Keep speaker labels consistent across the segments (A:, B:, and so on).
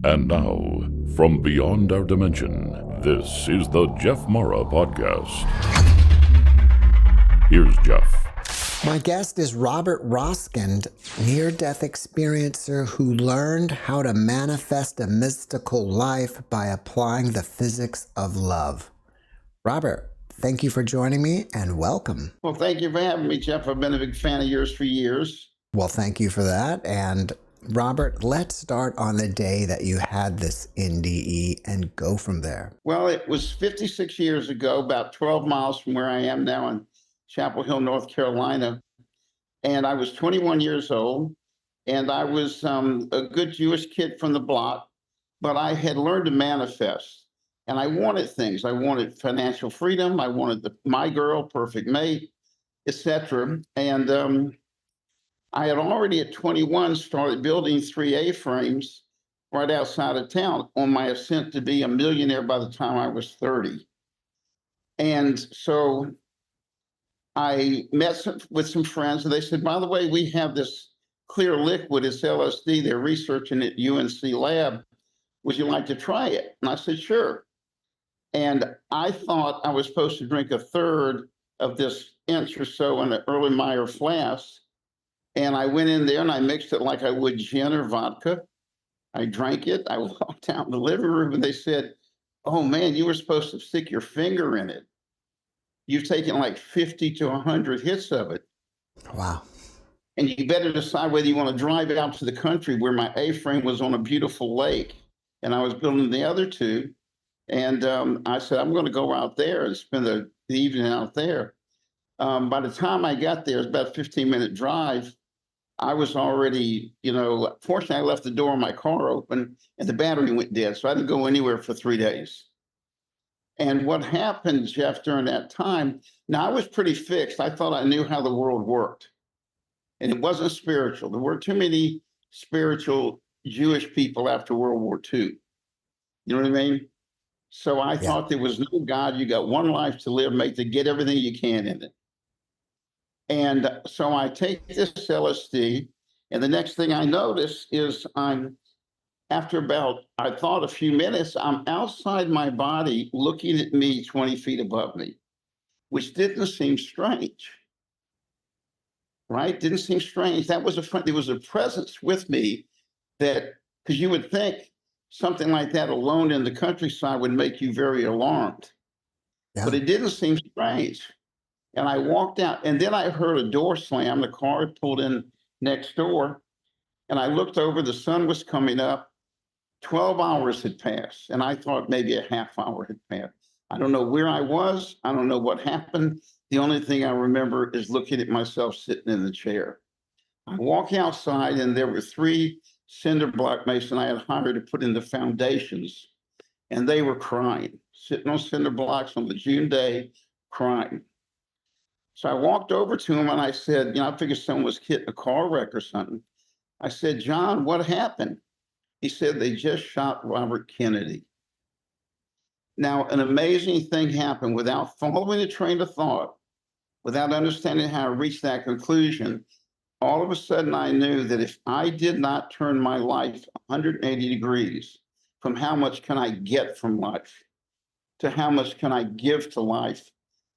A: And now, from beyond our dimension, this is the JeffMara podcast. Here's Jeff.
B: My guest is Robert Roskind, near-death experiencer who learned how to manifest a mystical life by applying the physics of love. Robert, thank you for joining me and welcome.
C: Well, thank you for having me, Jeff. I've been a big fan of yours for years.
B: Well, thank you for that. And Robert, let's start on the day that you had this NDE and go from there.
C: Well, it was 56 years ago, about 12 miles from where I am now in Chapel Hill, North Carolina. And I was 21 years old, and I was a good Jewish kid from the block, but I had learned to manifest. And I wanted things. I wanted financial freedom. I wanted my girl, perfect mate, etc. And I had already at 21 started building 3 A-frames right outside of town on my ascent to be a millionaire by the time I was 30. And so I met with some friends, and they said, by the way, we have this clear liquid, it's LSD. They're researching it at UNC lab. Would you like to try it? And I said, sure. And I thought I was supposed to drink a third of this inch or so in an Erlenmeyer flask. And I went in there and I mixed it like I would gin or vodka. I drank it. I walked out in the living room and they said, oh man, you were supposed to stick your finger in it. You've taken like 50 to 100 hits of it.
B: Wow.
C: And you better decide whether you want to drive out to the country where my A-frame was on a beautiful lake. And I was building the other two. And I said, I'm going to go out there and spend the evening out there. By the time I got there, it was about a 15-minute drive. I was already, fortunately, I left the door of my car open and the battery went dead. So I didn't go anywhere for 3 days. And what happened, Jeff, during that time, now I was pretty fixed. I thought I knew how the world worked. And it wasn't spiritual. There weren't too many spiritual Jewish people after World War II. You know what I mean? So I thought there was no God. You got one life to live, get everything you can in it. And so I take this LSD, and the next thing I notice is after about, I thought a few minutes, I'm outside my body looking at me 20 feet above me, which didn't seem strange, right? Didn't seem strange. There was a presence with me that, because you would think something like that alone in the countryside would make you very alarmed, but it didn't seem strange. And I walked out, and then I heard a door slam. The car pulled in next door, and I looked over. The sun was coming up. 12 hours had passed, and I thought maybe a half hour had passed. I don't know where I was. I don't know what happened. The only thing I remember is looking at myself sitting in the chair. I walk outside, and there were 3 cinder block masons I had hired to put in the foundations, and they were crying, sitting on cinder blocks on the June day, crying. So I walked over to him and I said, I figured someone was hit in a car wreck or something. I said, John, what happened? He said, they just shot Robert Kennedy. Now, an amazing thing happened without following a train of thought, without understanding how to reach that conclusion. All of a sudden, I knew that if I did not turn my life 180 degrees from how much can I get from life to how much can I give to life,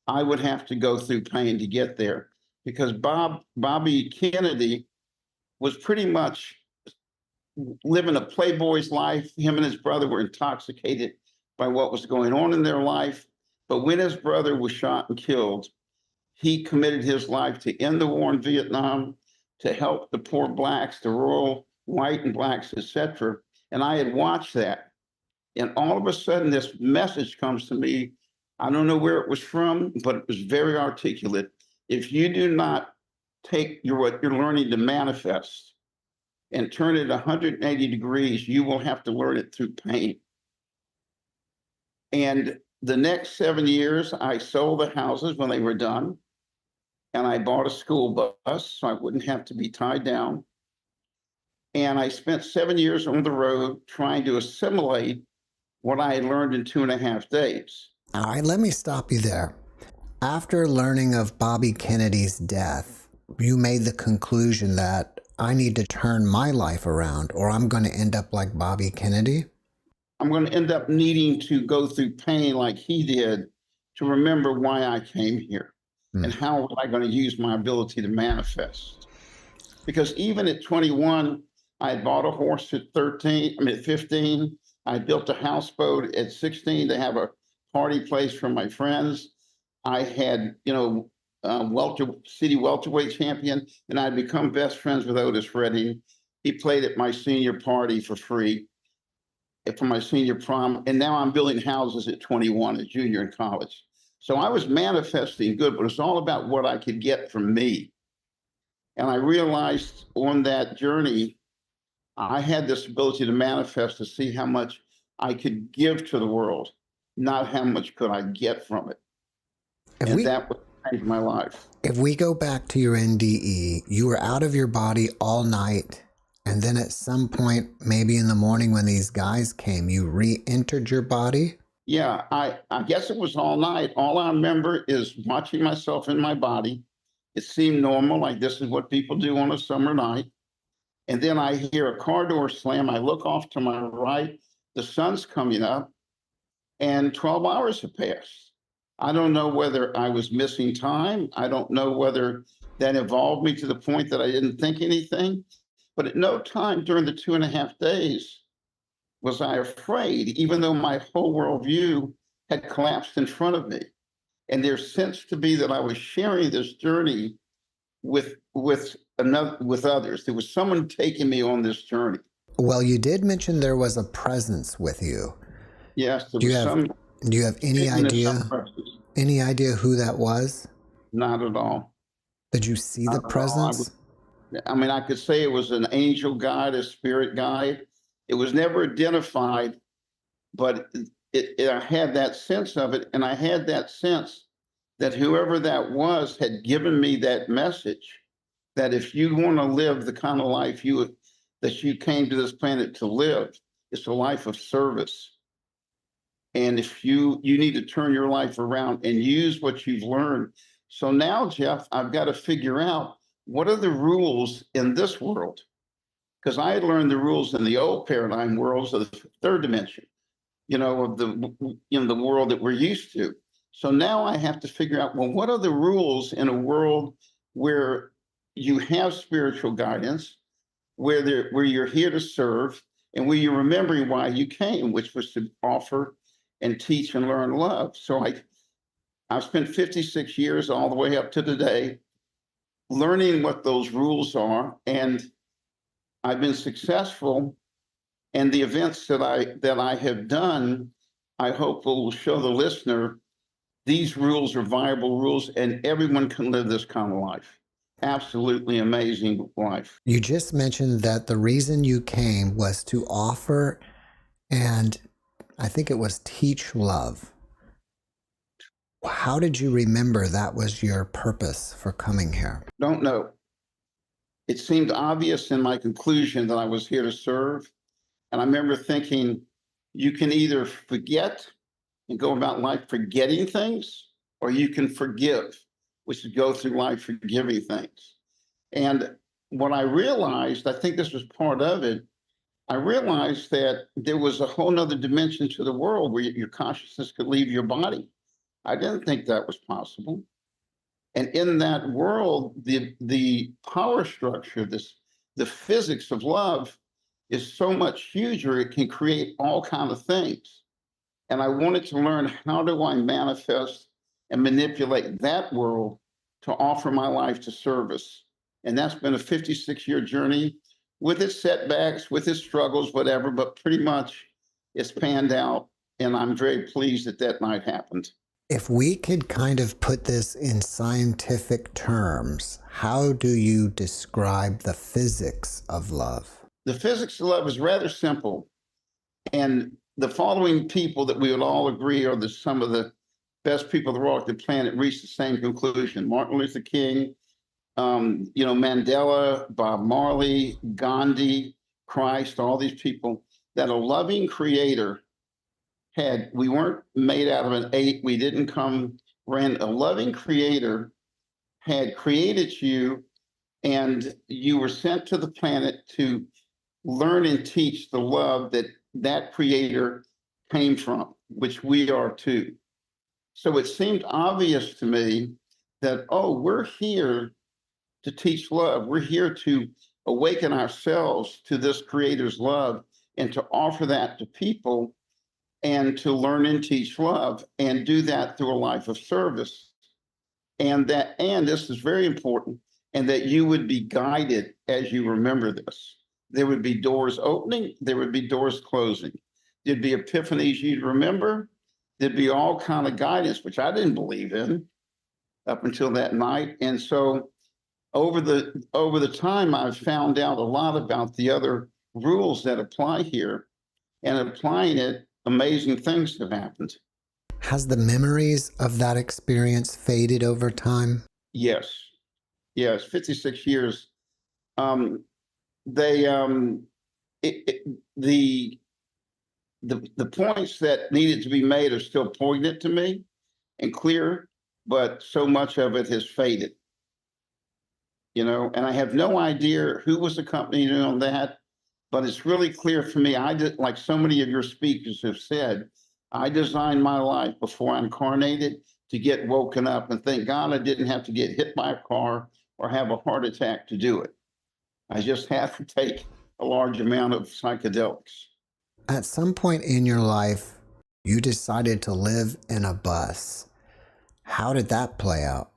C: I would have to go through pain to get there, because Bobby Kennedy was pretty much living a playboy's life. Him and his brother were intoxicated by what was going on in their life. But when his brother was shot and killed, he committed his life to end the war in Vietnam, to help the poor blacks, the rural white and blacks, etc. And I had watched that. And all of a sudden, this message comes to me. I don't know where it was from, but it was very articulate. If you do not take what you're learning to manifest and turn it 180 degrees, you will have to learn it through pain. And the next 7 years, I sold the houses when they were done, and I bought a school bus so I wouldn't have to be tied down. And I spent 7 years on the road trying to assimilate what I had learned in 2.5 days.
B: All right, let me stop you there. After learning of Bobby Kennedy's death, you made the conclusion that I need to turn my life around or I'm going to end up like Bobby Kennedy?
C: I'm going to end up needing to go through pain like he did to remember why I came here and how am I going to use my ability to manifest. Because even at 21, I had bought a horse at 15. I built a houseboat at 16 to have a party place for my friends. I had, city welterweight champion, and I'd become best friends with Otis Redding. He played at my senior party for free for my senior prom, and now I'm building houses at 21, a junior in college. So I was manifesting good, but it's all about what I could get from me. And I realized on that journey, I had this ability to manifest to see how much I could give to the world, not how much could I get from it. That would change my life.
B: If we go back to your NDE, you were out of your body all night. And then at some point, maybe in the morning when these guys came, you re-entered your body?
C: Yeah, I guess it was all night. All I remember is watching myself in my body. It seemed normal, like this is what people do on a summer night. And then I hear a car door slam. I look off to my right. The sun's coming up, and 12 hours have passed. I don't know whether I was missing time. I don't know whether that evolved me to the point that I didn't think anything. But at no time during the 2.5 days was I afraid, even though my whole worldview had collapsed in front of me. And there sensed to be that I was sharing this journey with others. There was someone taking me on this journey.
B: Well, you did mention there was a presence with you.
C: Yes,
B: do you have any idea who that was?
C: Not at all.
B: Did you see the presence?
C: I could say it was an angel guide, a spirit guide. It was never identified, but I had that sense of it, and I had that sense that whoever that was had given me that message that if you want to live the kind of life that you came to this planet to live, it's a life of service. And if you need to turn your life around and use what you've learned. So now, Jeff, I've got to figure out what are the rules in this world? Because I had learned the rules in the old paradigm worlds of the third dimension, of the world that we're used to. So now I have to figure out, well, what are the rules in a world where you have spiritual guidance, where you're here to serve, and where you're remembering why you came, which was to offer and teach and learn love. So I've spent 56 years all the way up to today learning what those rules are, and I've been successful. And the events that I have done, I hope will show the listener these rules are viable rules, and everyone can live this kind of life. Absolutely amazing life.
B: You just mentioned that the reason you came was to offer, and I think it was teach love. How did you remember that was your purpose for coming here?
C: Don't know. It seemed obvious in my conclusion that I was here to serve. And I remember thinking, you can either forget and go about life forgetting things, or you can forgive, which is go through life forgiving things. And what I realized, I think this was part of it, I realized that there was a whole nother dimension to the world where your consciousness could leave your body. I didn't think that was possible. And in that world, the power structure, the physics of love is so much huger, it can create all kinds of things. And I wanted to learn, how do I manifest and manipulate that world to offer my life to service? And that's been a 56-year journey with its setbacks, with its struggles, whatever, but pretty much it's panned out. And I'm very pleased that night happened.
B: If we could kind of put this in scientific terms, how do you describe the physics of love?
C: The physics of love is rather simple. And the following people that we would all agree are some of the best people that walk the planet reached the same conclusion. Martin Luther King, Mandela, Bob Marley, Gandhi, Christ, all these people, that a loving creator we weren't made out of an ape. We didn't a loving creator had created you And you were sent to the planet to learn and teach the love that that creator came from, which we are too. So it seemed obvious to me that, oh, we're here to teach love. We're here to awaken ourselves to this creator's love and to offer that to people and to learn and teach love and do that through a life of service. And this is very important, and that you would be guided as you remember this. There would be doors opening, there would be doors closing. There'd be epiphanies you'd remember. There'd be all kind of guidance, which I didn't believe in up until that night. And so over the time, I've found out a lot about the other rules that apply here, and applying it, amazing things have happened.
B: Has the memories of that experience faded over time?
C: Yes, 56 years. They the points that needed to be made are still poignant to me and clear, but so much of it has faded. And I have no idea who was accompanying on that, but it's really clear for me. I did, like so many of your speakers have said, I designed my life before I incarnated to get woken up, and thank God I didn't have to get hit by a car or have a heart attack to do it. I just have to take a large amount of psychedelics.
B: At some point in your life, you decided to live in a bus. How did that play out?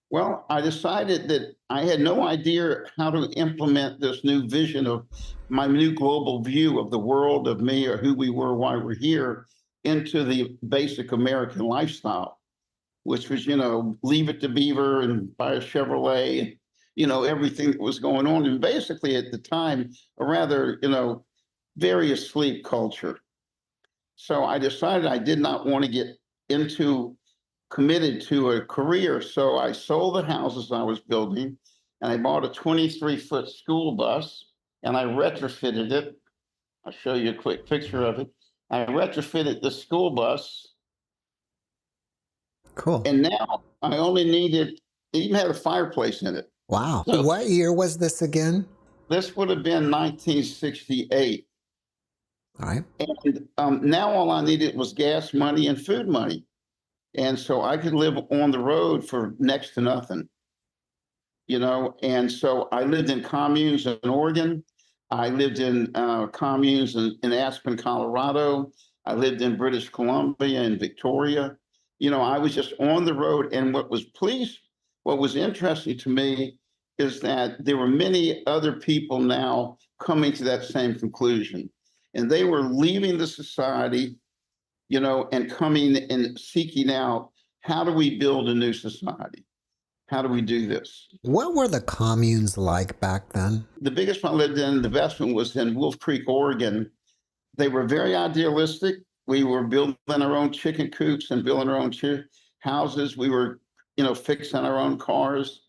C: Well, I decided that I had no idea how to implement this new vision of my new global view of the world, of me, or who we were, why we're here, into the basic American lifestyle, which was, leave it to Beaver and buy a Chevrolet, everything that was going on. And basically at the time, a rather, very asleep culture. So I decided I did not want to get committed to a career. So I sold the houses I was building, and I bought a 23-foot school bus, and I retrofitted it. I'll show you a quick picture of it. I retrofitted the school bus.
B: Cool.
C: And now I only it even had a fireplace in it.
B: Wow.
C: So
B: what year was this again?
C: This would have been 1968.
B: All right.
C: And now all I needed was gas money and food money. And so I could live on the road for next to nothing, And so I lived in communes in Oregon. I lived in communes in Aspen, Colorado. I lived in British Columbia and Victoria. I was just on the road. And what was interesting to me is that there were many other people now coming to that same conclusion. And they were leaving the society, and coming and seeking out, how do we build a new society? How do we do this?
B: What were the communes like back then?
C: The biggest one I lived in, the best one, was in Wolf Creek, Oregon. They were very idealistic. We were building our own chicken coops and building our own houses. We were, fixing our own cars.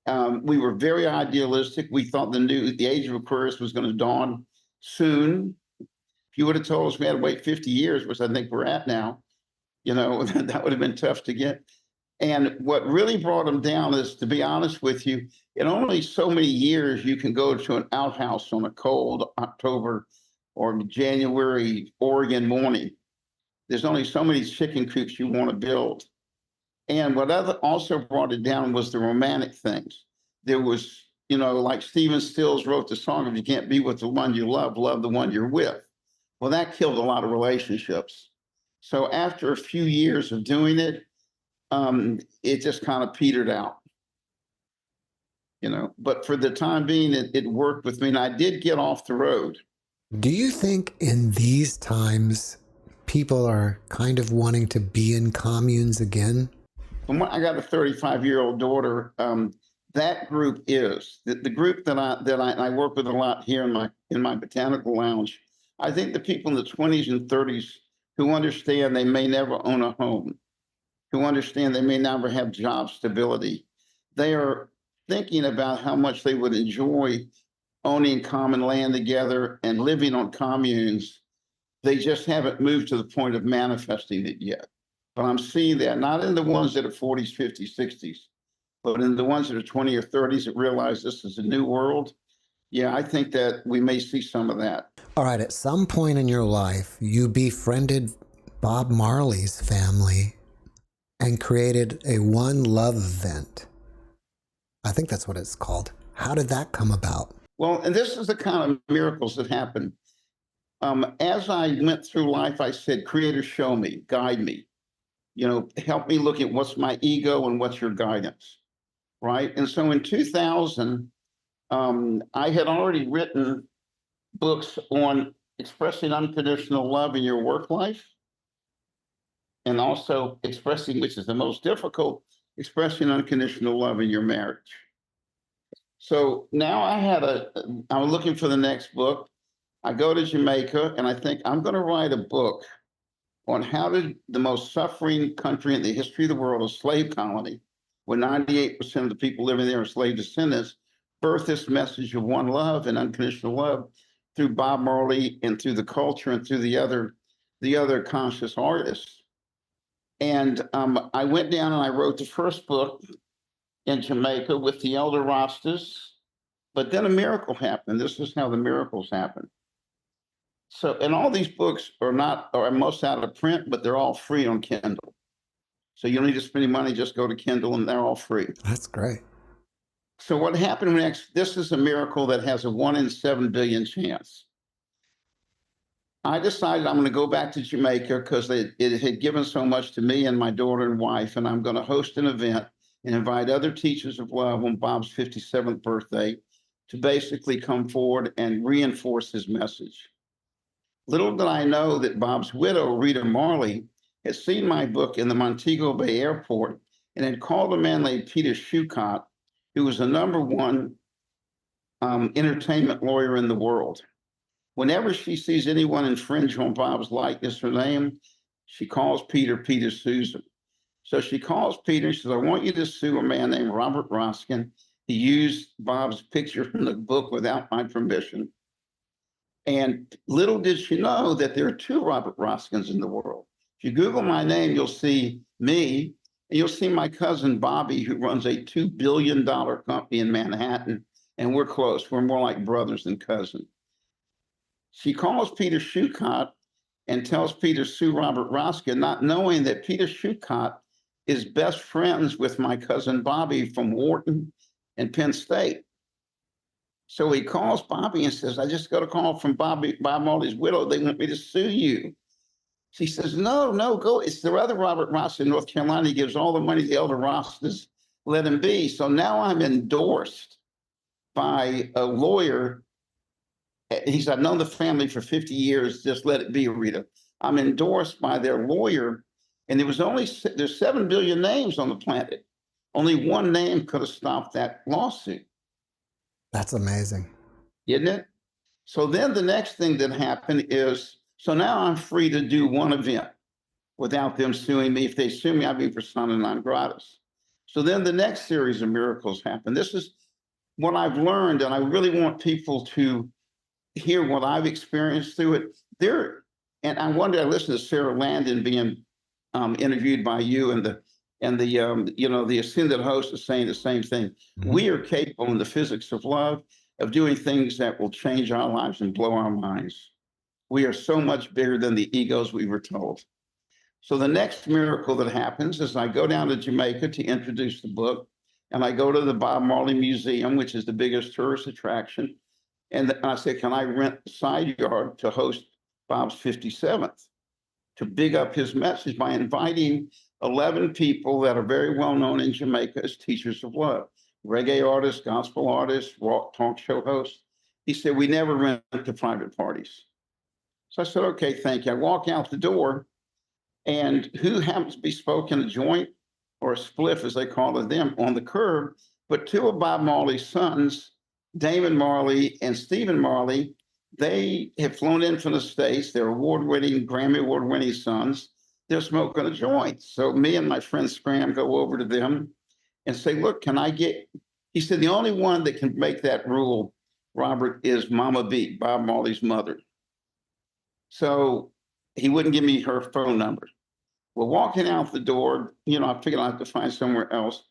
C: We were very idealistic. We thought the age of Aquarius was going to dawn soon. If you would have told us we had to wait 50 years, which I think we're at now, that would have been tough to get. And what really brought them down is, to be honest with you, in only so many years you can go to an outhouse on a cold October or January Oregon morning. There's only so many chicken coops you want to build. And what also brought it down was the romantic things. There was, like Stephen Stills wrote the song, if you can't be with the one you love the one you're with. Well, that killed a lot of relationships. So after a few years of doing it, it just kind of petered out. But for the time being, it worked with me, and I did get off the road.
B: Do you think in these times people are kind of wanting to be in communes again?
C: I got a 35-year-old daughter. That group is the group that I work with a lot here in my botanical lounge. I think the people in the 20s and 30s who understand they may never own a home, who understand they may never have job stability, they are thinking about how much they would enjoy owning common land together and living on communes. They just haven't moved to the point of manifesting it yet. But I'm seeing that, not in the ones that are 40s, 50s, 60s, But in the ones that are 20 or 30s that realize this is a new world, yeah, I think that we may see some of that.
B: All right, at some point in your life, you befriended Bob Marley's family and created a One Love event. I think that's what it's called. How did that come about?
C: Well, and this is the kind of miracles that happen. As I went through life, I said, Creator, show me, guide me, help me look at what's my ego and what's your guidance, right? And so in 2000, I had already written books on expressing unconditional love in your work life, and also expressing, which is the most difficult, expressing unconditional love in your marriage. So now I'm looking for the next book. I go to Jamaica and I think I'm going to write a book on how did the most suffering country in the history of the world, a slave colony, where 98% of the people living there are slave descendants, birth this message of one love and unconditional love through Bob Marley and through the culture and through the other conscious artists. And I went down and I wrote the first book in Jamaica with the elder Rastas, but then a miracle happened. This is how the miracles happen. So, and all these books are most out of print, but they're all free on Kindle. So you don't need to spend any money, just go to Kindle and they're all free.
B: That's great.
C: So what happened next, this is a miracle that has a 1 in 7 billion chance. I decided I'm going to go back to Jamaica because it had given so much to me and my daughter and wife, and I'm going to host an event and invite other teachers of love on Bob's 57th birthday to basically come forward and reinforce his message. Little did I know that Bob's widow, Rita Marley, had seen my book in the Montego Bay airport and had called a man named Peter Schucott, who was the #1 entertainment lawyer in the world. Whenever she sees anyone infringe on Bob's likeness or name, she calls Peter. Peter sues him. So she calls Peter and says, I want you to sue a man named Robert Roskind. He used Bob's picture from the book without my permission. And little did she know that there are 2 Robert Roskinds in the world. If you Google my name, you'll see me, and you'll see my cousin Bobby, who runs a $2 billion company in Manhattan. And we're close. We're more like brothers than cousins. She calls Peter Schucott and tells Peter sue Robert Roskind, not knowing that Peter Schucott is best friends with my cousin Bobby from Wharton and Penn State. So he calls Bobby and says, I just got a call from Bob Marley's widow. They want me to sue you. She says, no, go. It's the other Robert Ross in North Carolina. He gives all the money to the elder Rostas, let him be. So now I'm endorsed by a lawyer. He said, I've known the family for 50 years. Just let it be, Rita. I'm endorsed by their lawyer. And there's 7 billion names on the planet. Only one name could have stopped that lawsuit.
B: That's amazing.
C: Isn't it? So then the next thing that happened is, so now I'm free to do one event without them suing me. If they sue me, I'd be persona non gratis. So then the next series of miracles happen. This is what I've learned, and I really want people to hear what I've experienced through it. And I wonder, I listened to Sarah Landon being interviewed by you, and the ascended host is saying the same thing. Mm-hmm. We are capable in the physics of love of doing things that will change our lives and blow our minds. We are so much bigger than the egos we were told. So the next miracle that happens is I go down to Jamaica to introduce the book, and I go to the Bob Marley Museum, which is the biggest tourist attraction. And I say, can I rent the side yard to host Bob's 57th, to big up his message by inviting 11 people that are very well known in Jamaica as teachers of love, reggae artists, gospel artists, talk show hosts. He said, we never rent to private parties. So I said, okay, thank you. I walk out the door, and who happens to be smoking a joint or a spliff, as they call it them, on the curb, but 2 of Bob Marley's sons, Damon Marley and Stephen Marley. They have flown in from the States. They're award-winning, Grammy award-winning sons. They're smoking a joint. So me and my friend Scram go over to them and say, look, can I get, he said, the only one that can make that rule, Robert, is Mama B, Bob Marley's mother. So he wouldn't give me her phone number. We're walking out the door. I figured I'd have to find somewhere else.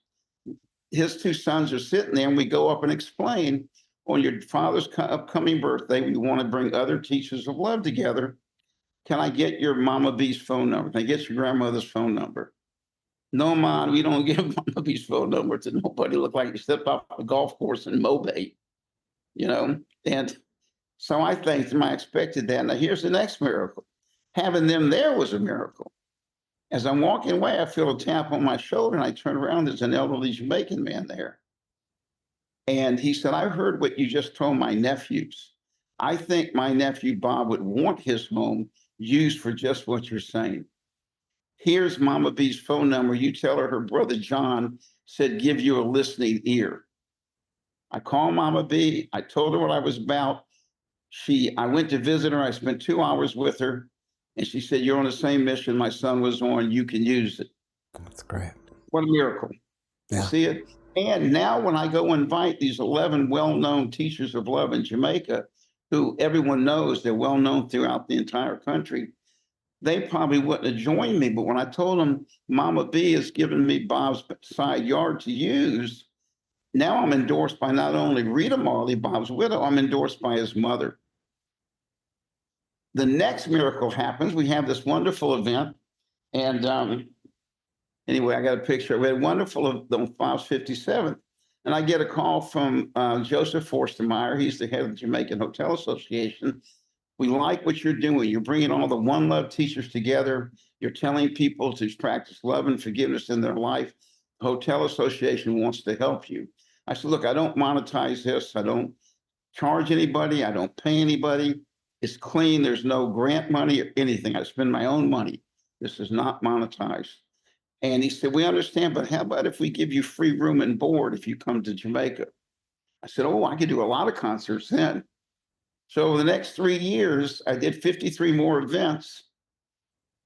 C: his two sons are sitting there, and we go up and explain, on your father's upcoming birthday, we want to bring other teachers of love together. Can I get your Mama B's phone number? Can I get your grandmother's phone number? No, Mom, we don't give Mama B's phone number to nobody. Look like you stepped off a golf course in Mobay, you know? And so I thanked him. I expected that. Now, here's the next miracle. Having them there was a miracle. As I'm walking away, I feel a tap on my shoulder, and I turn around. There's an elderly Jamaican man there. And he said, I heard what you just told my nephews. I think my nephew Bob would want his home used for just what you're saying. Here's Mama B's phone number. You tell her brother John said, give you a listening ear. I called Mama B. I told her what I was about. I went to visit her. I spent 2 hours with her. And she said, you're on the same mission my son was on. You can use it.
B: That's great.
C: What a miracle. Yeah. You see it? And now when I go invite these 11 well-known teachers of love in Jamaica, who everyone knows, they're well-known throughout the entire country, they probably wouldn't have joined me. But when I told them Mama B has given me Bob's side yard to use, now I'm endorsed by not only Rita Marley, Bob's widow, I'm endorsed by his mother. The next miracle happens. We have this wonderful event. And anyway, I got a picture. We had a wonderful on Bob's 57th. And I get a call from Joseph Forstermeyer. He's the head of the Jamaican Hotel Association. We like what you're doing. You're bringing all the One Love teachers together. You're telling people to practice love and forgiveness in their life. The Hotel Association wants to help you. I said, look, I don't monetize this. I don't charge anybody. I don't pay anybody. It's clean. There's no grant money or anything. I spend my own money. This is not monetized. And he said, we understand, but how about if we give you free room and board if you come to Jamaica? I said, oh, I could do a lot of concerts then. So over the next 3 years, I did 53 more events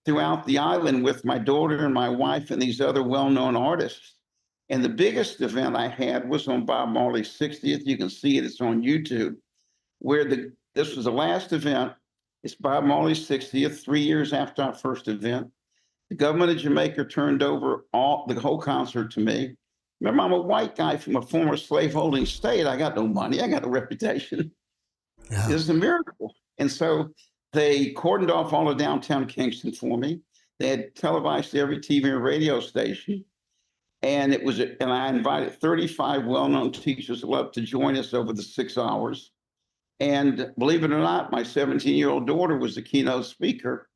C: throughout the island with my daughter and my wife and these other well-known artists. And the biggest event I had was on Bob Marley's 60th. You can see it. It's on YouTube, where this was the last event. It's Bob Marley's 60th, 3 years after our first event. The government of Jamaica turned over the whole concert to me. Remember, I'm a white guy from a former slaveholding state. I got no money. I got no reputation. Yeah. It was a miracle. And so they cordoned off all of downtown Kingston for me. They had televised every TV and radio station. And I invited 35 well-known teachers of love to join us over the 6 hours. And believe it or not, my 17-year-old daughter was the keynote speaker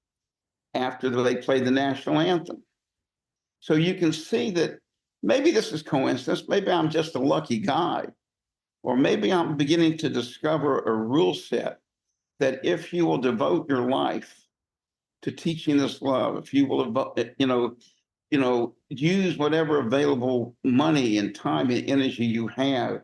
C: after they played the national anthem. So you can see that maybe this is coincidence. Maybe I'm just a lucky guy. Or maybe I'm beginning to discover a rule set that if you will devote your life to teaching this love, if you will, use whatever available money and time and energy you have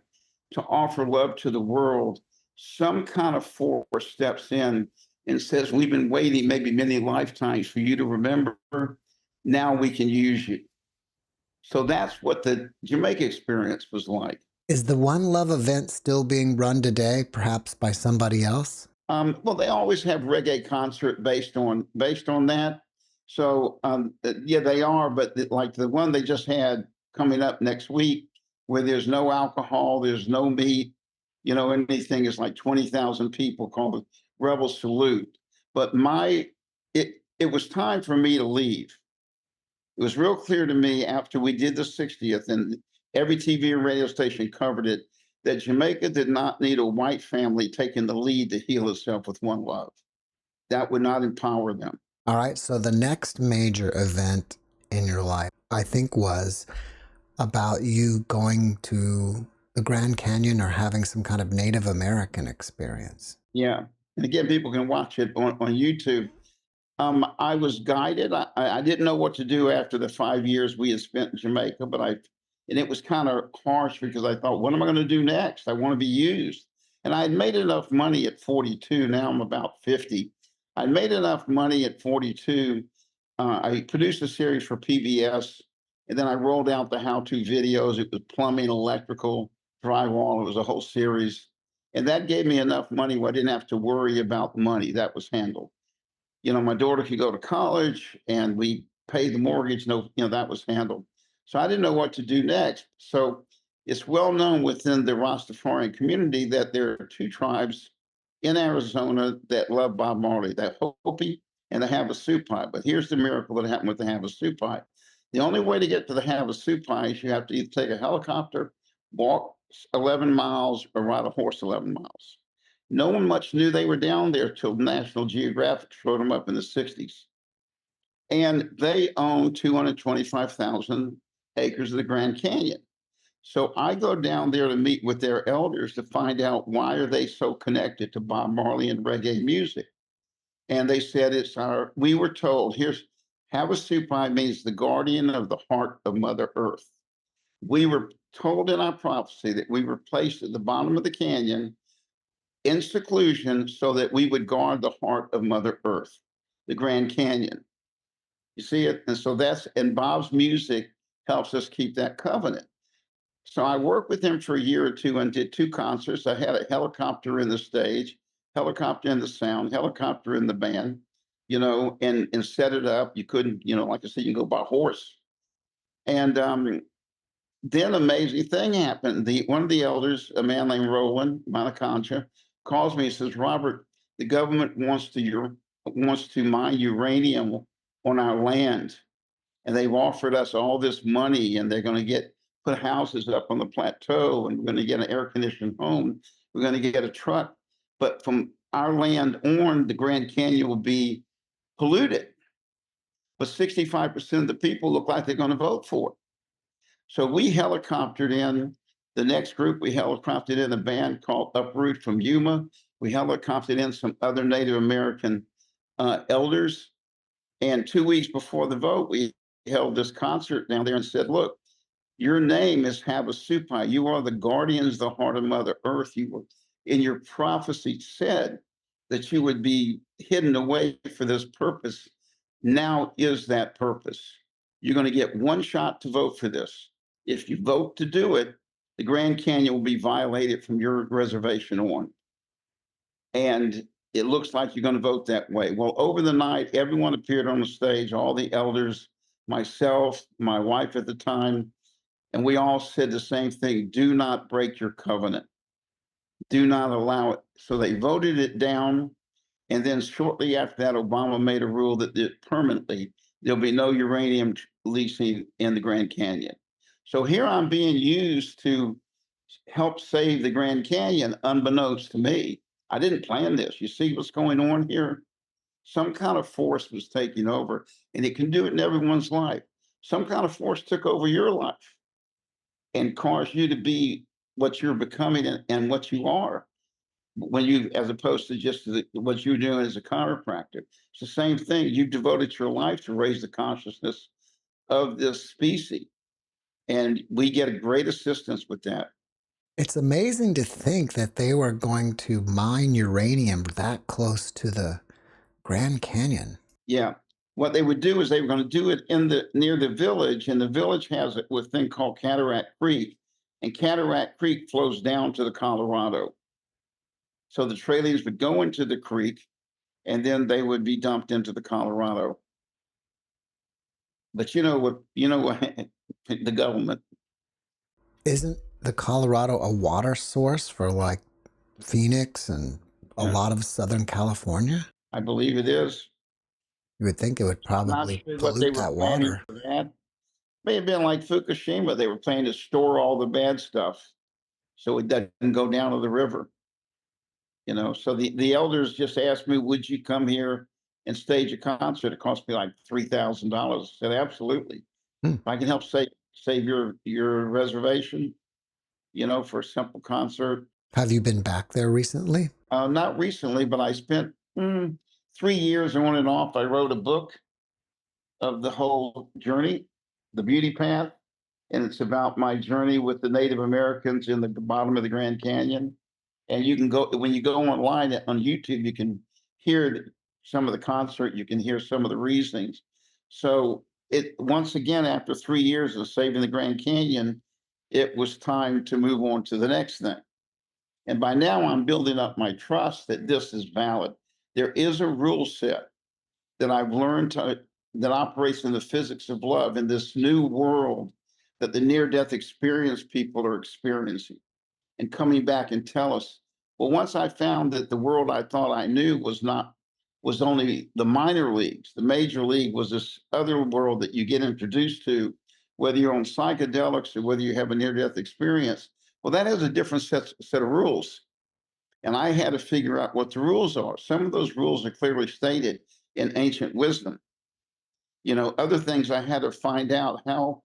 C: to offer love to the world, some kind of force steps in and says, we've been waiting maybe many lifetimes for you to remember. Now we can use you. So that's what the Jamaica experience was like.
B: Is the One Love event still being run today, perhaps by somebody else?
C: Well, they always have reggae concert based on that. So yeah, they are. But like the one they just had coming up next week, where there's no alcohol, there's no meat, anything, is like 20,000 people, called the Rebel Salute. But it was time for me to leave. It was real clear to me after we did the 60th, and every TV and radio station covered it, that Jamaica did not need a white family taking the lead to heal itself with One Love. That would not empower them.
B: All right. So the next major event in your life, I think, was about you going to the Grand Canyon or having some kind of Native American experience.
C: Yeah. And again, people can watch it on YouTube. I was guided. I didn't know what to do after the 5 years we had spent in Jamaica, and it was kind of harsh because I thought, what am I going to do next? I want to be used. And I had made enough money at 42. Now I'm about 50. I made enough money at 42. I produced a series for PBS, and then I rolled out the how-to videos. It was plumbing, electrical, drywall. It was a whole series. And that gave me enough money where I didn't have to worry about money. That was handled. My daughter could go to college, and we paid the mortgage. That was handled. So I didn't know what to do next. So it's well known within the Rastafarian community that there are two tribes in Arizona that love Bob Marley, the Hopi and the Havasupai. But here's the miracle that happened with the Havasupai. The only way to get to the Havasupai is you have to either take a helicopter, walk 11 miles, or ride a horse 11 miles. No one much knew they were down there till National Geographic showed them up in the 60s. And they own 225,000 acres of the Grand Canyon. So I go down there to meet with their elders to find out why are they so connected to Bob Marley and reggae music. And they said we were told, Havasupai means the guardian of the heart of Mother Earth. We were told in our prophecy that we were placed at the bottom of the canyon in seclusion so that we would guard the heart of Mother Earth, the Grand Canyon. You see it? And Bob's music helps us keep that covenant. So I worked with him for a year or two and did 2 concerts. I had a helicopter in the stage, helicopter in the sound, helicopter in the band, and set it up. You couldn't, like I said, you can go by horse. And then amazing thing happened. One of the elders, a man named Roland Monaconcha, calls me and says, Robert, the government wants to mine uranium on our land. And they've offered us all this money, and they're going to put houses up on the plateau, and we're going to get an air-conditioned home. We're going to get a truck. But from our land on, the Grand Canyon will be polluted. But 65% of the people look like they're going to vote for it. So we helicoptered in the next group. We helicoptered in a band called Uproot from Yuma. We helicoptered in some other Native American elders. And 2 weeks before the vote, we held this concert down there and said, look, your name is Havasupai. You are the guardians of the heart of Mother Earth. You were, in your prophecy, said that you would be hidden away for this purpose. Now is that purpose. You're going to get one shot to vote for this. If you vote to do it, the Grand Canyon will be violated from your reservation on. And it looks like you're going to vote that way. Well, over the night, everyone appeared on the stage, all the elders, myself, my wife at the time, and we all said the same thing: do not break your covenant. Do not allow it. So they voted it down. And then shortly after that, Obama made a rule that permanently there'll be no uranium leasing in the Grand Canyon. So here I'm being used to help save the Grand Canyon, unbeknownst to me. I didn't plan this. You see what's going on here? Some kind of force was taking over, and it can do it in everyone's life. Some kind of force took over your life and caused you to be what you're becoming and what you are, as opposed to just what you're doing as a chiropractor. It's the same thing. You've devoted your life to raise the consciousness of this species, and we get a great assistance with that.
B: It's amazing to think that they were going to mine uranium that close to the Grand Canyon.
C: Yeah. What they would do is they were going to do it near the village, and the village has a thing called Cataract Creek, and Cataract Creek flows down to the Colorado. So the trailers would go into the creek, and then they would be dumped into the Colorado. But you know what? The government.
B: Isn't the Colorado a water source for like Phoenix and a lot of Southern California?
C: I believe it is.
B: You would think it would probably
C: Not sure what they
B: pollute
C: were
B: that
C: planning
B: water.
C: for that. May have been like Fukushima. They were planning to store all the bad stuff so it doesn't go down to the river. So the elders just asked me, would you come here and stage a concert? It cost me like $3,000. I said, absolutely. If I can help save your reservation, for a simple concert.
B: Have you been back there recently?
C: Not recently, but I spent 3 years on and off. I wrote a book of the whole journey, The Beauty Path, and it's about my journey with the Native Americans in the bottom of the Grand Canyon. And you can go, when you go online on YouTube, you can hear some of the concert, you can hear some of the reasonings. So once again, after 3 years of saving the Grand Canyon, it was time to move on to the next thing. And by now I'm building up my trust that this is valid. There is a rule set that I've learned that operates in the physics of love in this new world that the near-death experience people are experiencing and coming back and tell us, well, once I found that the world I thought I knew was only the minor leagues. The major league was this other world that you get introduced to, whether you're on psychedelics or whether you have a near-death experience. Well, that has a different set of rules. And I had to figure out what the rules are. Some of those rules are clearly stated in ancient wisdom. Other things I had to find out how,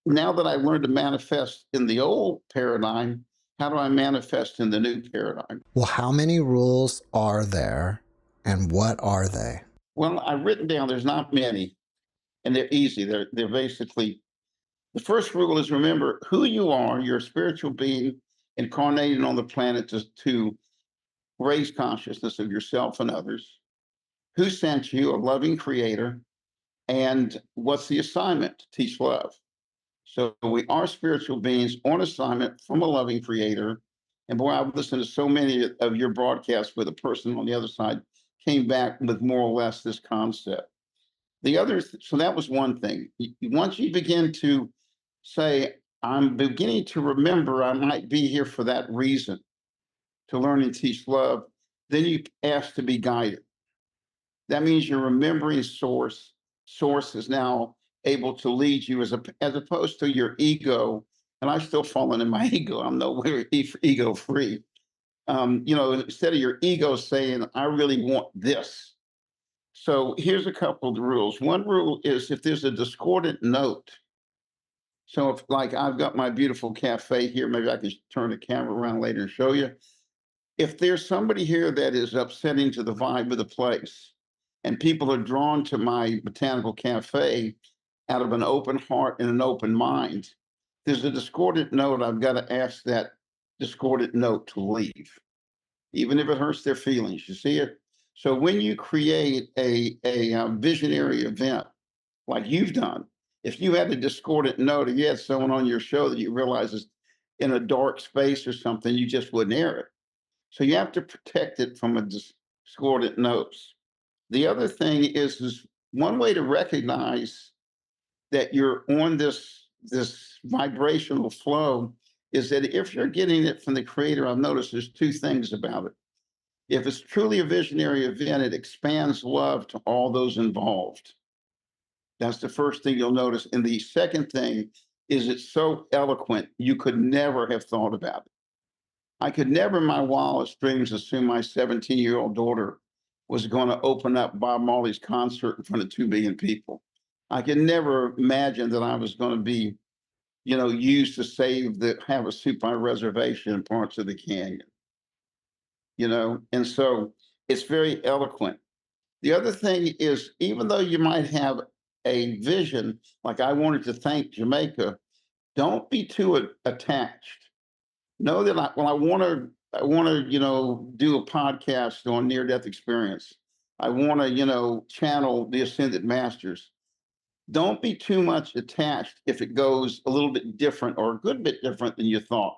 C: now that I learned to manifest in the old paradigm, how do I manifest in the new paradigm?
B: Well, how many rules are there and what are they?
C: Well, I've written down, there's not many, and they're easy. They're basically, the first rule is remember who you are. You're a spiritual being incarnated on the planet to raise consciousness of yourself and others. Who sent you? A loving creator. And what's the assignment? To teach love. So we are spiritual beings on assignment from a loving creator. And boy, I've listened to so many of your broadcasts where the person on the other side came back with more or less this concept. So that was one thing. Once you begin to say, I'm beginning to remember I might be here for that reason, to learn and teach love, then you ask to be guided. That means you're remembering source. Source is now able to lead you as opposed to your ego. And I still fall into my ego. I'm nowhere ego free. Instead of your ego saying, I really want this. So here's a couple of the rules. One rule is if there's a discordant note. So if, like, I've got my beautiful cafe here, maybe I can turn the camera around later and show you. If there's somebody here that is upsetting to the vibe of the place, and people are drawn to my Botanical Cafe out of an open heart and an open mind, there's a discordant note. I've got to ask that discordant note to leave, even if it hurts their feelings. You see it? So when you create a visionary event like you've done, if you had a discordant note, if you had someone on your show that you realize is in a dark space or something, you just wouldn't air it. So you have to protect it from a discordant notes. The other thing is one way to recognize that you're on this vibrational flow is that if you're getting it from the creator, I've noticed there's two things about it. If it's truly a visionary event, it expands love to all those involved. That's the first thing you'll notice. And the second thing is it's so eloquent, you could never have thought about it. I could never in my wildest dreams assume my 17-year-old daughter was going to open up Bob Marley's concert in front of 2 million people. I could never imagine that I was going to be, used to have a Supai reservation in parts of the canyon, and so it's very eloquent. The other thing is, even though you might have a vision, like I wanted to thank Jamaica, don't be too attached. Know that I want to, do a podcast on near-death experience. I want to, channel the Ascended Masters. Don't be too much attached if it goes a little bit different or a good bit different than you thought.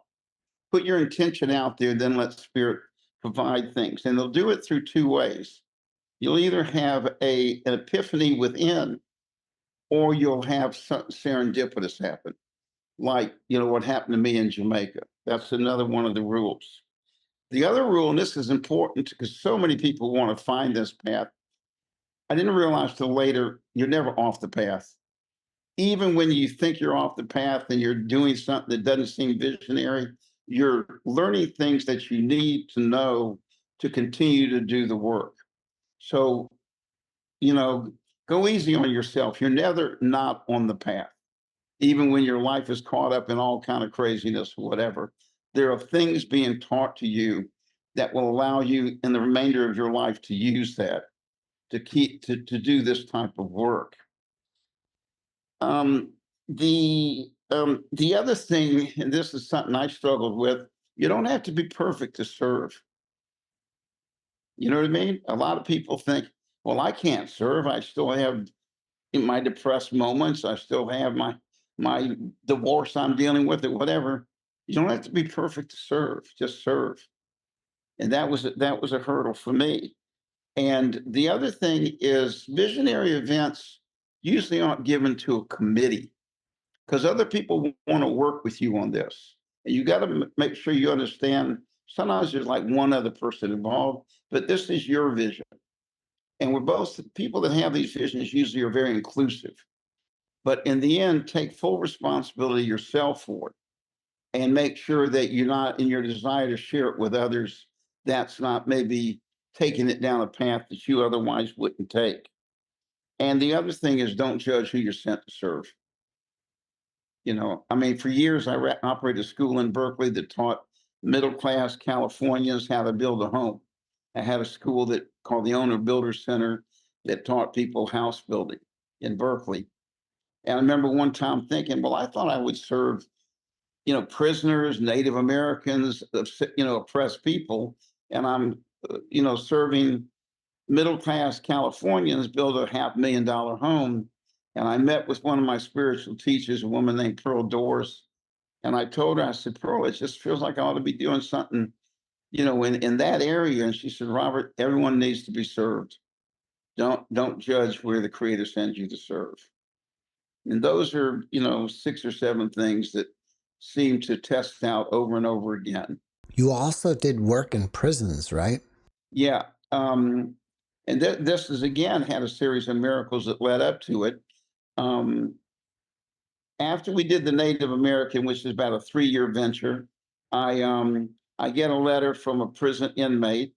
C: Put your intention out there, then let Spirit provide things. And they'll do it through two ways. You'll either have an epiphany within, or you'll have something serendipitous happen, like, what happened to me in Jamaica. That's another one of the rules. The other rule, and this is important because so many people want to find this path. I didn't realize till later, you're never off the path. Even when you think you're off the path and you're doing something that doesn't seem visionary, you're learning things that you need to know to continue to do the work. So, go easy on yourself. You're never not on the path. Even when your life is caught up in all kind of craziness or whatever, there are things being taught to you that will allow you in the remainder of your life to use that to do this type of work. The other thing, and this is something I struggled with, you don't have to be perfect to serve. You know what I mean? A lot of people think, well, I can't serve. I still have in my depressed moments. I still have my divorce I'm dealing with, or whatever. You don't have to be perfect to serve. Just serve. And that was a hurdle for me. And the other thing is visionary events usually aren't given to a committee. because other people want to work with you on this. And you got to make sure you understand sometimes there's like one other person involved, but this is your vision. And we're both people that have these visions usually are very inclusive. But in the end, take full responsibility yourself for it and make sure that you're not in your desire to share it with others. That's not maybe taking it down a path that you otherwise wouldn't take. And the other thing is don't judge who you're sent to serve. I mean, for years, I operated a school in Berkeley that taught middle class Californians how to build a home. I had a school that called the Owner Builder Center that taught people house building in Berkeley. And I remember one time thinking, well, I thought I would serve, prisoners, Native Americans, oppressed people. And I'm, serving middle class Californians build a $500,000 home. And I met with one of my spiritual teachers, a woman named Pearl Doris. And I told her, I said, Pearl, it just feels like I ought to be doing something, in that area. And she said, Robert, everyone needs to be served. Don't judge where the Creator sends you to serve. And those are, 6 or 7 things that seem to test out over and over again.
B: You also did work in prisons, right?
C: Yeah. And this is, again, had a series of miracles that led up to it. After we did the Native American, which is about a 3-year venture, I get a letter from a prison inmate,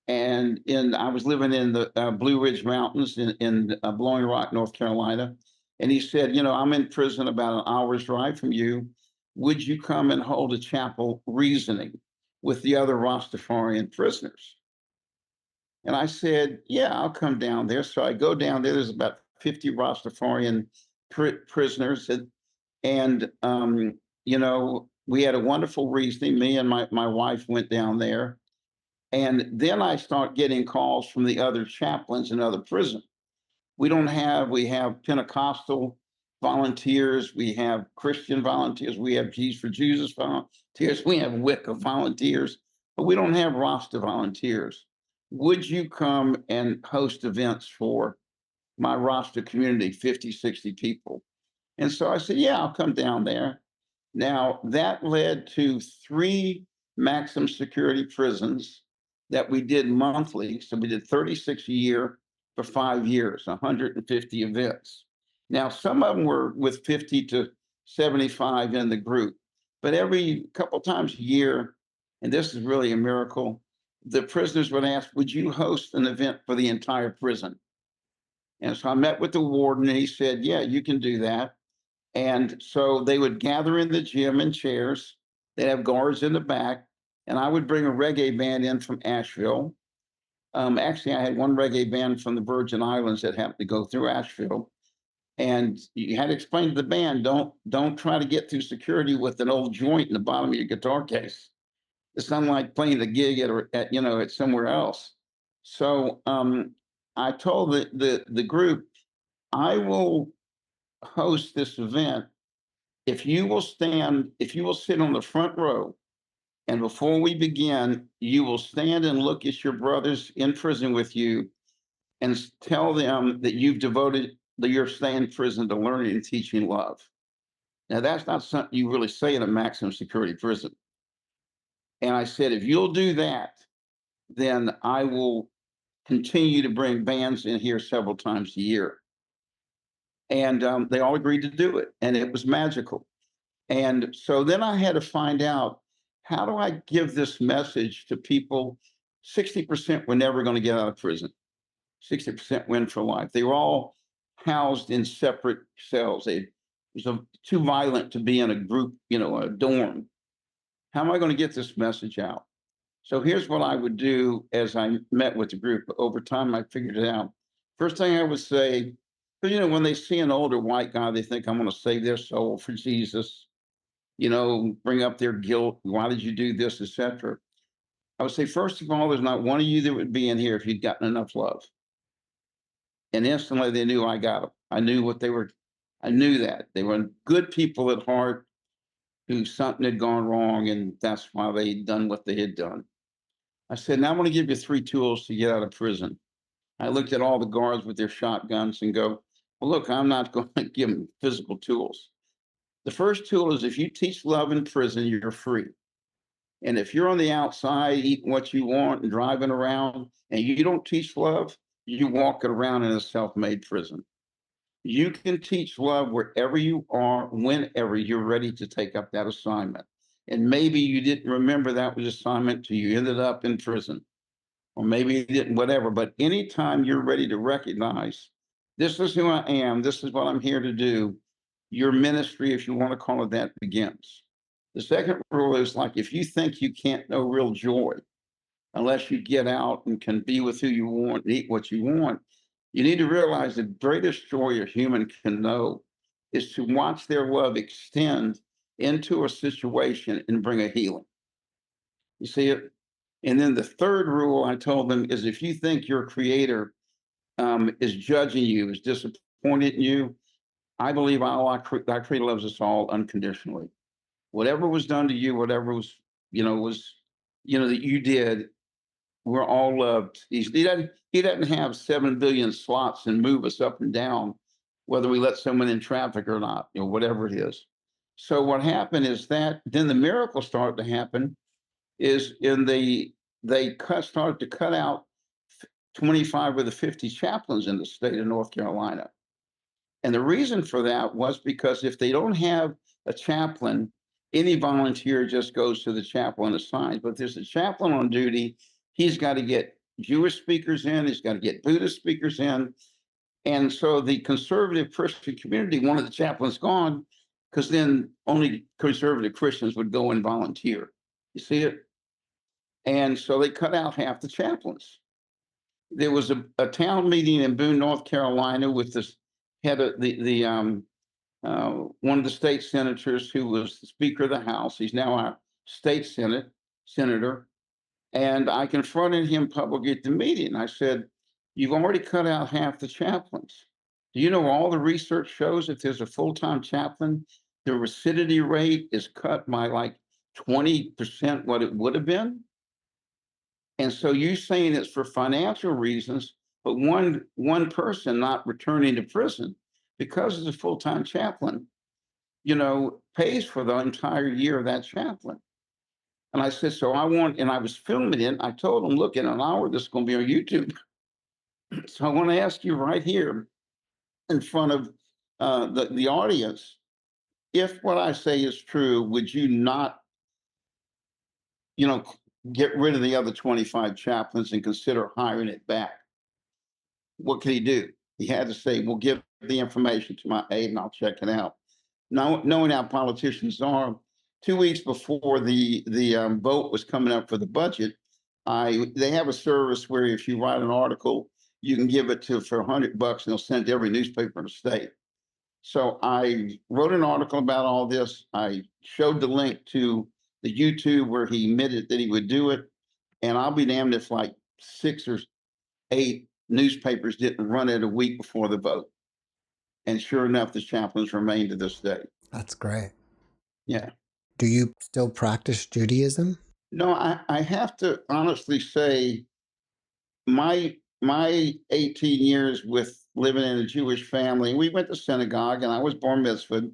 C: and I was living in the Blue Ridge Mountains in Blowing Rock, North Carolina, and he said, I'm in prison about an hour's drive from you. Would you come and hold a chapel reasoning with the other Rastafarian prisoners? And I said, yeah, I'll come down there. So I go down there. There's about 50 Rastafarian prisoners. And we had a wonderful reasoning. Me and my wife went down there. And then I start getting calls from the other chaplains in other prisons. We have Pentecostal volunteers. We have Christian volunteers. We have Jesus for Jesus volunteers. We have Wicca volunteers. But we don't have Rasta volunteers. Would you come and host events for my Rasta community, 50, 60 people? And so I said, yeah, I'll come down there. Now, that led to 3 maximum security prisons that we did monthly. So we did 36 a year for 5 years, 150 events. Now, some of them were with 50 to 75 in the group, but every couple times a year, and this is really a miracle, the prisoners would ask, would you host an event for the entire prison? And so I met with the warden and he said, yeah, you can do that. And so they would gather in the gym in chairs. They'd have guards in the back, and I would bring a reggae band in from Asheville. Actually, I had one reggae band from the Virgin Islands that happened to go through Asheville. And you had to explain to the band, don't try to get through security with an old joint in the bottom of your guitar case. It's not like playing the gig at somewhere else. So I told the group, I will host this event if you will sit on the front row, and before we begin, you will stand and look at your brothers in prison with you and tell them that you've devoted your stay in prison to learning and teaching love. Now, that's not something you really say in a maximum security prison. And I said, if you'll do that, then I will continue to bring bands in here several times a year. And they all agreed to do it, and it was magical. And so then I had to find out, how do I give this message to people? 60% were never going to get out of prison. 60% went for life. They were all housed in separate cells. It was too violent to be in a group, a dorm. How am I going to get this message out? So here's what I would do as I met with the group. Over time, I figured it out. First thing I would say, because, when they see an older white guy, they think I'm going to save their soul for Jesus. Bring up their guilt. Why did you do this, etc. I would say, first of all, there's not one of you that would be in here if you'd gotten enough love. And instantly they knew I got them. I knew what they were. I knew that they were good people at heart who something had gone wrong, and that's why they'd done what they had done. I said, now I'm going to give you 3 tools to get out of prison. I looked at all the guards with their shotguns and go, well, look, I'm not going to give them physical tools. The first tool is if you teach love in prison, you're free. And if you're on the outside eating what you want and driving around and you don't teach love, you walking around in a self-made prison. You can teach love wherever you are, whenever you're ready to take up that assignment. And maybe you didn't remember that was assignment till you ended up in prison. Or maybe you didn't, whatever. But anytime you're ready to recognize, this is who I am, this is what I'm here to do, your ministry, if you want to call it that, begins. The second rule is like, if you think you can't know real joy unless you get out and can be with who you want and eat what you want, you need to realize the greatest joy a human can know is to watch their love extend into a situation and bring a healing. You see it? And then the third rule I told them is if you think your creator is judging you, is disappointed in you, I believe our creator loves us all unconditionally. Whatever was done to you, whatever was, that you did, we're all loved. He doesn't have 7 billion slots and move us up and down, whether we let someone in traffic or not, whatever it is. So what happened is that then the miracle started to happen is started to cut out 25 of the 50 chaplains in the state of North Carolina. And the reason for that was because if they don't have a chaplain, any volunteer just goes to the chaplain assigned. But there's a chaplain on duty. He's got to get Jewish speakers in. He's got to get Buddhist speakers in. And so the conservative Christian community wanted the chaplains gone because then only conservative Christians would go and volunteer. You see it? And so they cut out half the chaplains. There was a town meeting in Boone, North Carolina, with this head of one of the state senators who was the Speaker of the House. He's now our state senator. And I confronted him publicly at the meeting. I said, "You've already cut out half the chaplains. Do you know all the research shows if there's a full-time chaplain, the recidivism rate is cut by like 20% what it would have been? And so you're saying it's for financial reasons, but one person not returning to prison because it's a full-time chaplain, pays for the entire year of that chaplain." And I said, and I was filming it. I told him, "Look, in an hour, this is going to be on YouTube. So I want to ask you right here in front of the audience, if what I say is true, would you not, get rid of the other 25 chaplains and consider hiring it back?" What could he do? He had to say, "Well, give the information to my aide and I'll check it out." Now, knowing how politicians are, 2 weeks before the vote was coming up for the budget, they have a service where if you write an article, you can give it for $100 and they'll send it to every newspaper in the state. So I wrote an article about all this. I showed the link to the YouTube where he admitted that he would do it. And I'll be damned if like 6 or 8 newspapers didn't run it a week before the vote. And sure enough, the chaplains remain to this day.
B: That's great.
C: Yeah.
B: Do you still practice Judaism?
C: No, I have to honestly say my 18 years with living in a Jewish family, we went to synagogue and I was bar mitzvahed,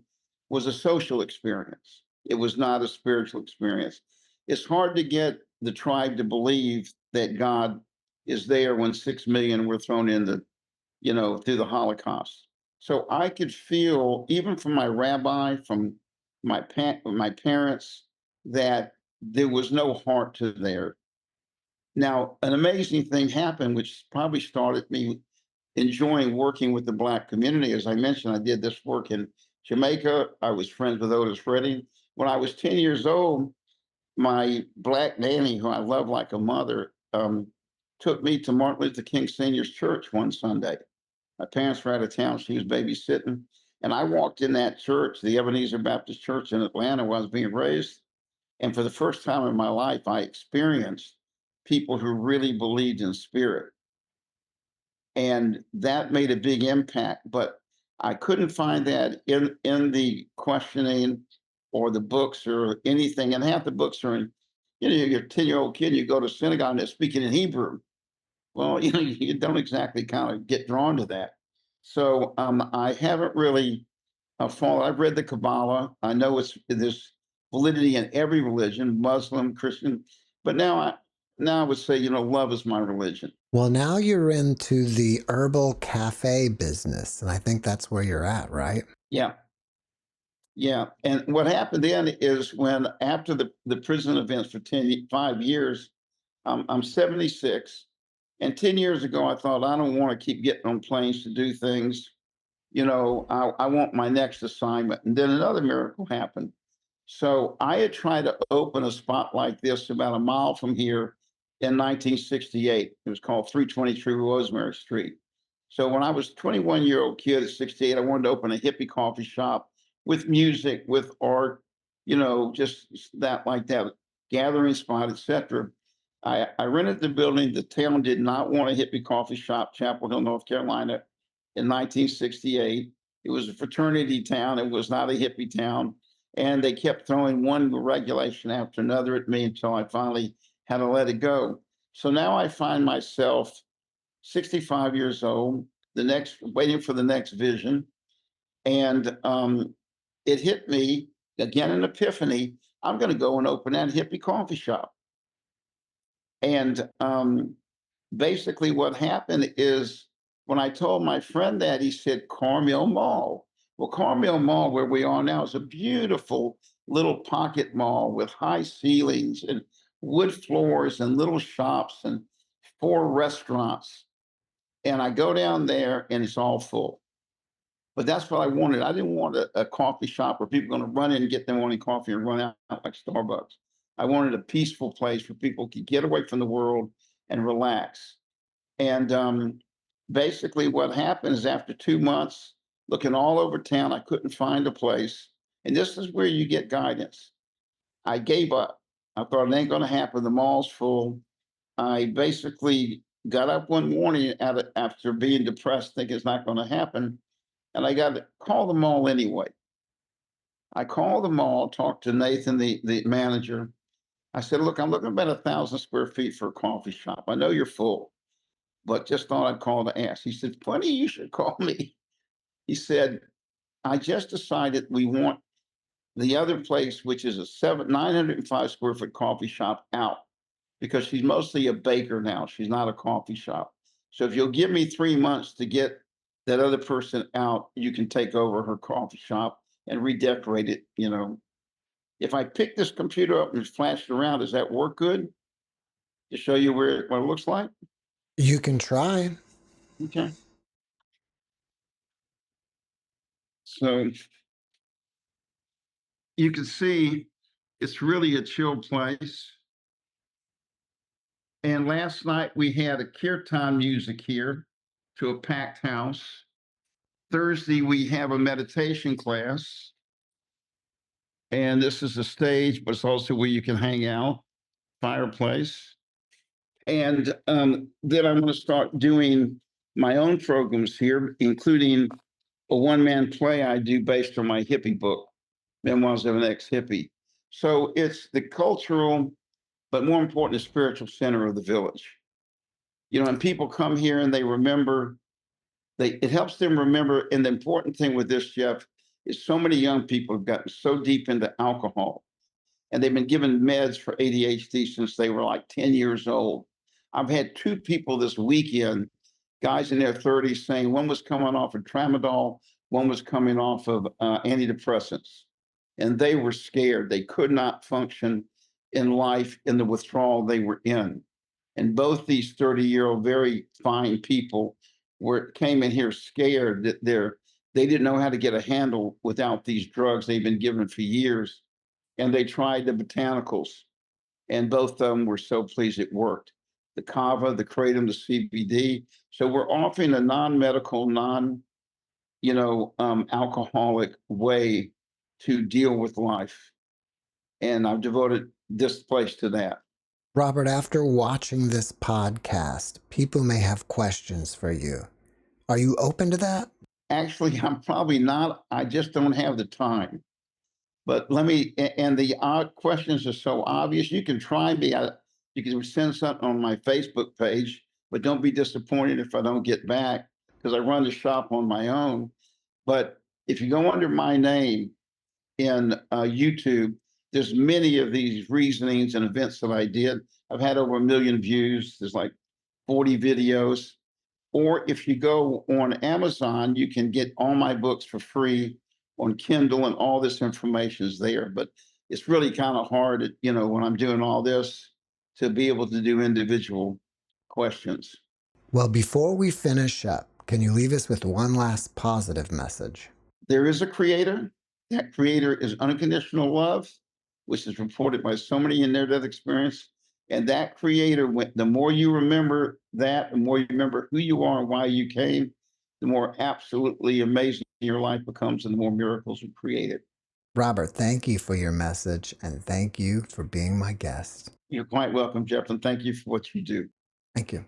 C: was a social experience. It was not a spiritual experience. It's hard to get the tribe to believe that God is there when 6 million were thrown in through the Holocaust. So I could feel, even from my rabbi, from my parents, that there was no heart to there. Now, an amazing thing happened, which probably started me enjoying working with the Black community. As I mentioned, I did this work in Jamaica. I was friends with Otis Redding. When I was 10 years old, my Black nanny, who I love like a mother, took me to Martin Luther King Sr.'s church one Sunday. My parents were out of town. She was babysitting. And I walked in that church, the Ebenezer Baptist Church in Atlanta, where I was being raised. And for the first time in my life, I experienced people who really believed in spirit. And that made a big impact. But I couldn't find that in the questioning or the books or anything. And half the books are in, you're a 10-year-old kid, you go to synagogue and they're speaking in Hebrew. Well, you don't exactly kind of get drawn to that. So I haven't really follow. I've read the Kabbalah. I know there's validity in every religion, Muslim, Christian, but now I would say, love is my religion.
B: Well, now you're into the herbal cafe business, and I think that's where you're at, right?
C: Yeah. Yeah. And what happened then is when after the prison events for 5 years, I'm 76. And 10 years ago, I thought, I don't want to keep getting on planes to do things. I want my next assignment. And then another miracle happened. So I had tried to open a spot like this about a mile from here in 1968. It was called 323 Rosemary Street. So when I was 21-year-old kid at 68, I wanted to open a hippie coffee shop with music, with art, just that like that gathering spot, etc. I rented the building. The town did not want a hippie coffee shop, Chapel Hill, North Carolina, in 1968. It was a fraternity town. It was not a hippie town. And they kept throwing one regulation after another at me until I finally had to let it go. So now I find myself 65 years old, waiting for the next vision. And it hit me again, an epiphany. I'm going to go and open that hippie coffee shop. And basically, what happened is when I told my friend that, he said, Carmel Mall. Well, Carmel Mall, where we are now, is a beautiful little pocket mall with high ceilings and wood floors and little shops and 4 restaurants. And I go down there and it's all full. But that's what I wanted. I didn't want a coffee shop where people are going to run in and get their morning coffee and run out like Starbucks. I wanted a peaceful place where people could get away from the world and relax. And basically, what happened is after 2 months, looking all over town, I couldn't find a place. And this is where you get guidance. I gave up. I thought it ain't going to happen. The mall's full. I basically got up one morning after being depressed, thinking it's not going to happen. And I got to call the mall anyway. I called the mall, talked to Nathan, the manager. I said, look, I'm looking about 1,000 square feet for a coffee shop. I know you're full, but just thought I'd call to ask. He said, funny, you should call me. He said, I just decided we want the other place, which is a 905 square foot coffee shop, out because she's mostly a baker now. She's not a coffee shop. So if you'll give me 3 months to get that other person out, you can take over her coffee shop and redecorate it. If I pick this computer up and flash it around, does that work good to show you what it looks like?
B: You can try.
C: Okay. So you can see it's really a chill place. And last night we had a kirtan music here to a packed house. Thursday we have a meditation class. And this is a stage, but it's also where you can hang out, fireplace. And then I'm going to start doing my own programs here, including a one-man play I do based on my hippie book, Memoirs of an Ex-Hippie. So it's the cultural, but more important, the spiritual center of the village. And people come here and they remember, it helps them remember. And the important thing with this, Jeff, is so many young people have gotten so deep into alcohol and they've been given meds for ADHD since they were like 10 years old. I've had 2 people this weekend, guys in their 30s, saying one was coming off of tramadol, one was coming off of antidepressants. And they were scared. They could not function in life in the withdrawal they were in. And both these 30-year-old, very fine people came in here scared that they didn't know how to get a handle without these drugs they've been given for years. And they tried the botanicals, and both of them were so pleased it worked. The kava, the kratom, the CBD. So we're offering a non-medical, alcoholic way to deal with life. And I've devoted this place to that.
B: Robert, after watching this podcast, people may have questions for you. Are you open to that?
C: Actually, I'm probably not. I just don't have the time. But and the odd questions are so obvious. You can try me. You can send something on my Facebook page, but don't be disappointed if I don't get back because I run the shop on my own. But if you go under my name in YouTube, there's many of these reasonings and events that I did. I've had over 1 million views. There's like 40 videos. Or if you go on Amazon, you can get all my books for free on Kindle, and all this information is there. But it's really kind of hard, when I'm doing all this, to be able to do individual questions.
B: Well, before we finish up, can you leave us with one last positive message?
C: There is a creator. That creator is unconditional love, which is reported by so many in near-death experience. And that creator, the more you remember that, the more you remember who you are and why you came, the more absolutely amazing your life becomes and the more miracles are created.
B: Robert, thank you for your message, and thank you for being my guest.
C: You're quite welcome, Jeff, and thank you for what you do.
B: Thank you.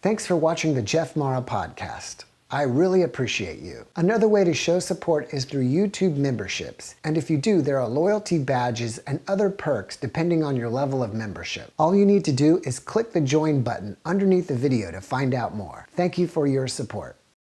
B: Thanks for watching the JeffMara podcast. I really appreciate you. Another way to show support is through YouTube memberships. And if you do, there are loyalty badges and other perks depending on your level of membership. All you need to do is click the join button underneath the video to find out more. Thank you for your support.